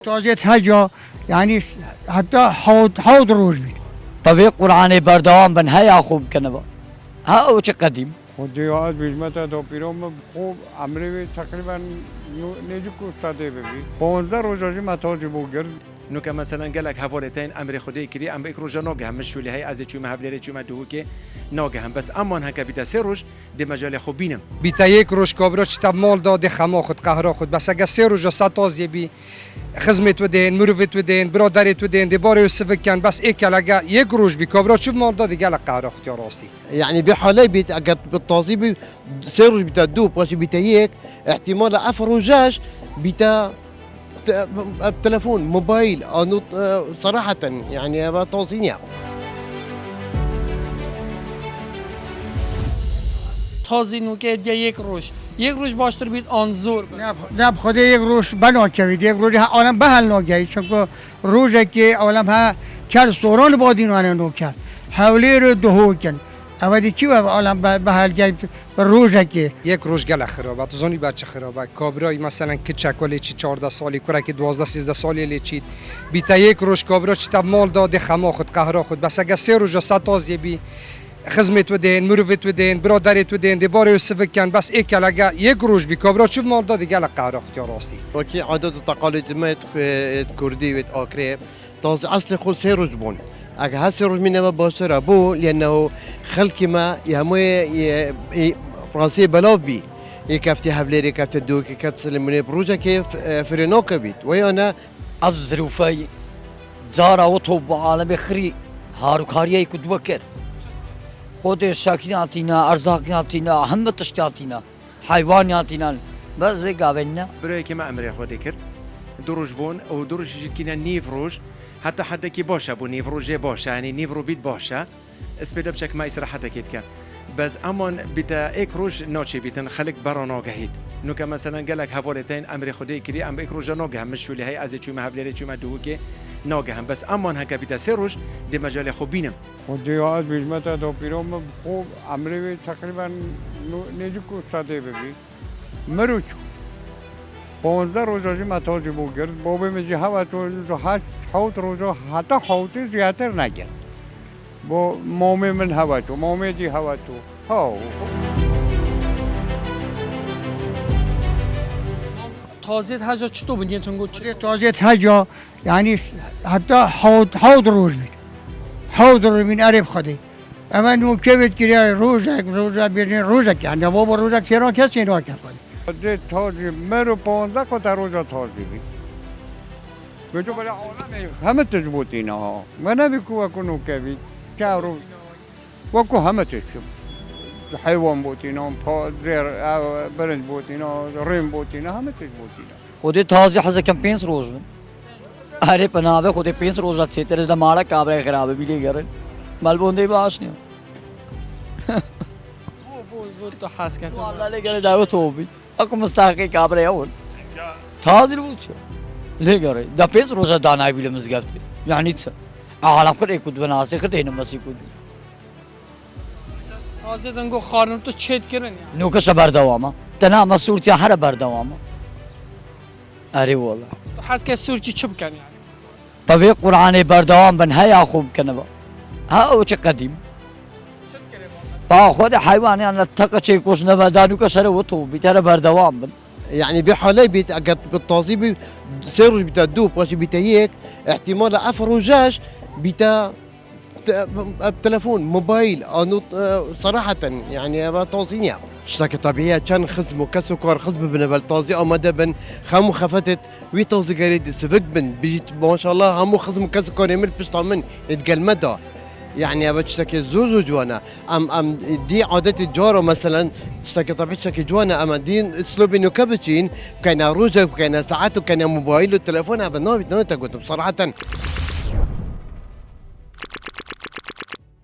تازیت هجا یعنی حتی حوض روز بید طبيق قرآن بردوام بن هيا خوب كنبا ها او چه قدیم خودی ها بیشتر دو پیرام خوب امری تقریبا نیجی کوشته ببی 15 روزی متاجی بوگر نو که مثلا گلک حوالتین امر خودی کری ام یک روز ناگه هم مشولی های از چوم حوالری چوم دو که ناگه هم بس اما هنگا بیت سه روز دی مجال خوب بینم بیتا یک روز کابرا چتا مال داده خما خود قهرا خود بس اگه سه روز ست تازی بی خدمت ودین مروت ودین برادریت ودین دی باری سبکن بس ایکل اگه یک روز بی کابرا چوب مال داده گلک قهرا خود یا راستی يعني في حالة بيت أجد بالتعذيب سير بتدوب واش بيتيك احتمال أفرجاج بتا التلفون موبايل أو صراحة يعني هذا توصيني تازی نوکه یک روز باشتر بید آن زور نه خود یک روز بنا کردید یک روز عالم بحل ناگهی چون که روزه که عالم ها کل سوران بادین وانه نو کرد حولی رو دهو کن اولی کی و عالم بحل کرد روزه که یک روز گله خرابه تو زنی بچه خرابه کابرای مثلا کچک ولی چی 14 سالی کرا که 12 13 سالی لیچید بیتا یک روز کابرا چتا مال داده خما خود قهرا خود بس اگه سه روز ست تازی بی خدمت ودین مروت ودین برادریت ودین دی باری سبکن بس ایکل اگه یک روز بی کابرا چوب مال داده گلک قهرا خود یا راستی وكي عادات وتقاليد ما كردي وتأكري طاز أصل خل سيروز بون أجا هالسيروز من باشر أبو لأنه خلق ما يهمه براسي بلاف بي يكفتي حبليري كفت الدوك كفت سلموني بروجا كيف فرينوكا بيت ويانا افزر وفاي زارا وطوب عالم خري هارو كاريا يكد وكر خود شاكيناتينا ارزاقياتينا هم تشتاتينا حيوانياتينا بس زي قابلنا برای که ما امر خودی کرد دروج بون او دروج جد کنا نیف روز حتی حتی کی باشه بو نیف روز باشه یعنی نیف رو بید باشه اسپیدا بشک ما اسره حتی کید کن بس امان بیتا یک روز ناچی بیتن خلق برا ناگهید نو که مثلا گلک حوالتین امر خودی کری ام یک روز ناگه هم مشولی های از چوم حوالری چوم دو که ناگه هم بس امان هنگا بیتا سه روز دی مجال خوب بینم خودی ها بیشتر دو پیرام خوب امری تقریبا نیجی کوشته ببی مروچ 15 روزی متاجی بوگر بابی میجی هوا تو هشت حوت روزا حتی حوتی زیادتر نگرد با مامی من هوا تو مامی دی هوا تو ها تازیت هجا چطور بودین تنگو چی؟ تازیت هجا یعنی حتی حوض روز بید حوض روز بید عرب خودی اما نو که بید که روزه بیرین روزه که یعنی بابا روزه که را کسی را که خودی ده تازی مرو 15 کتا روزا تازی بی بچو بله عالم همه تجبوت اینا ها و نبیکو اکنو که بید که رو وکو همه تجب حیوان بوت اینا برنج بوت اینا ریم بوت اینا همه تجبوت اینا خود تازی حز کم 5 روز بن اره پناوه خود 5 روز اچھے تیرے دماغ کابرے خراب بھی گرن مال بوندے باش نہیں بود تو حس کرد والله لگره داو توبی اكو مستحقي كابري اول تازي الوتشو لگره دا 5 روزه دانای بیل مزگفت يعني تس عالم كل يكود بناسي خدين مسي كود تازی تنگو خارم تو چت کرن یعنی نو كش بردوامه تنا مسؤول تي هر بردوامه اري والله تو حس که سور چی چپ کن یعنی طبيق قرآن بردوام بن هيا خوب كنبا ها او چه قديم چت کرے با خود حيوان يعني تقچي كوش نفدانو كسر وتو بيتر بردوام بن يعني في حالة بيت أجد بالتعذيب سير بتدوب واش بيتيك احتمال أفرجاج بتا التلفون موبايل أو صراحة يعني هذا توصيني اشتكي طبيعية كان خزم وكسو كار خزم بن بالتوزيع أو مدى بن خامو خفتت وي توزيع قريد سفك بن بيجت ما شاء الله همو خزم كسو كار يمر بيشتغل من يتقل مدى يعني هذا تشتكي زوزو جوانا ام دي عادة الجارة مثلا تشتكي طبيعي تشتكي جوانا اما دي اسلوب انه كبتشين كان روجك وكان ساعات وكان موبايل والتليفون هذا نوع تقول بصراحة